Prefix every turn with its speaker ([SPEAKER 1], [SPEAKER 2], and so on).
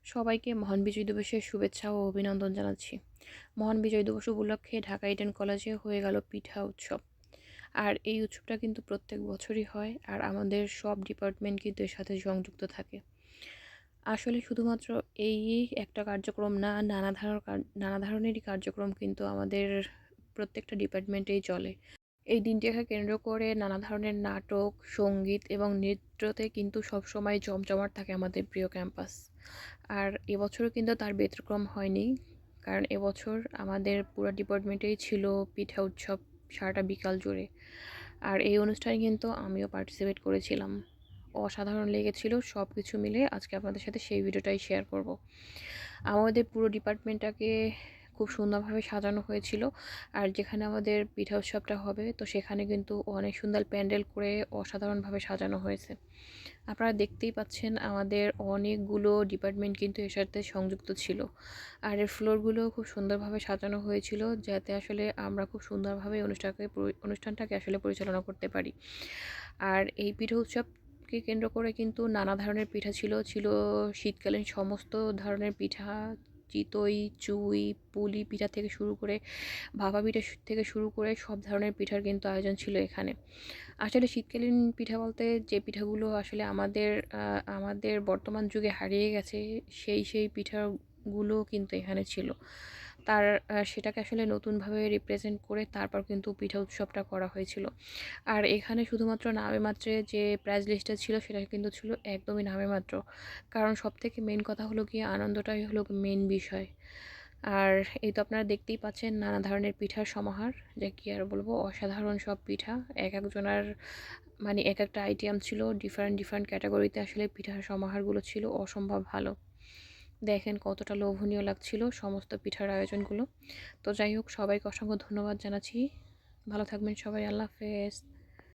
[SPEAKER 1] সবাইকে মহান বিজয় দিবসের শুভেচ্ছা ও অভিনন্দন জানাচ্ছি। মহান বিজয় দিবস উপলক্ষে ঢাকা ইডেন কলেজে হয়ে গেল পিঠা উৎসব। আর এই উৎসবটা কিন্তু প্রত্যেক বছরই হয়, আর আমাদের সব ডিপার্টমেন্ট কিন্তু এর সাথে সংযুক্ত থাকে। আসলে শুধুমাত্র এই একটা কার্যক্রম না, নানা ধরনেরই কার্যক্রম কিন্তু আমাদের প্রত্যেকটা ডিপার্টমেন্টেই চলে। এই দিনটিকে কেন্দ্র করে নানা ধরনের নাটক, সঙ্গীত এবং নৃত্যতে কিন্তু সবসময় জমজমাট থাকে আমাদের প্রিয় ক্যাম্পাস। আর এবছরও কিন্তু তার ব্যতিক্রম হয়নি, কারণ এবছর আমাদের পুরো ডিপার্টমেন্টেই ছিল পিঠা উৎসব সারাটা বিকাল জুড়ে। আর এই অনুষ্ঠানে কিন্তু আমিও পার্টিসিপেট করেছিলাম। অসাধারণ লেগেছিল। সব কিছু মিলে আজকে আপনাদের সাথে সেই ভিডিওটাই শেয়ার করব। আমাদের পুরো ডিপার্টমেন্টটাকে খুব সুন্দরভাবে সাজানো হয়েছিল। আর যেখানে আমাদের পিঠা উৎসবটা হবে, তো সেখানে কিন্তু অনেক সুন্দর প্যান্ডেল করে অসাধারণভাবে সাজানো হয়েছে। আপনারা দেখতেই পাচ্ছেন আমাদের অনেকগুলো ডিপার্টমেন্ট কিন্তু এর সাথে সংযুক্ত ছিল। আর এর ফ্লোরগুলোও খুব সুন্দরভাবে সাজানো হয়েছিল, যাতে আসলে আমরা খুব সুন্দরভাবে অনুষ্ঠানটাকে আসলে পরিচালনা করতে পারি। আর এই পিঠা উৎসবকে কেন্দ্র করে কিন্তু নানা ধরনের পিঠা ছিল। শীতকালীন সমস্ত ধরনের পিঠা, চিতই, চুই, পুলি পিঠা থেকে শুরু করে ভাপা পিঠা থেকে শুরু করে সব ধরনের পিঠার কিন্তু আয়োজন ছিল এখানে। আসলে শীতকালীন পিঠা বলতে যে পিঠাগুলো আসলে আমাদের বর্তমান যুগে হারিয়ে গেছে, সেই পিঠাগুলো কিন্তু এখানে ছিল। সেটাকে আসলে নতুনভাবে রিপ্রেজেন্ট করে তারপর কিন্তু পিঠা উৎসবটা করা হয়েছিল। আর এখানে শুধুমাত্র নামে মাত্রে যে প্রাইজ লিস্টটা ছিল সেটা কিন্তু ছিল একদমই নামে মাত্র। কারণ সবথেকে মেইন কথা হলো গিয়ে আনন্দটাই হলো মেইন বিষয়। আর এই তো আপনারা দেখতেই পাচ্ছেন নানা ধরনের পিঠার সমাহার, যা কি আর বলবো, অসাধারণ সব পিঠা। একজনার মানে এক একটা আইটেম ছিল, ডিফারেন্ট ডিফারেন্ট ক্যাটাগরিতে আসলে পিঠার সমাহারগুলো ছিল অসম্ভব ভালো। দেখেন কতটা লোভনীয় লাগছিল সমস্ত পিঠার আয়োজনগুলো। তো যাই হোক, সবাইকে অসংখ্য ধন্যবাদ জানাচ্ছি। ভালো থাকবেন সবাই, আল্লাহ হাফেজ।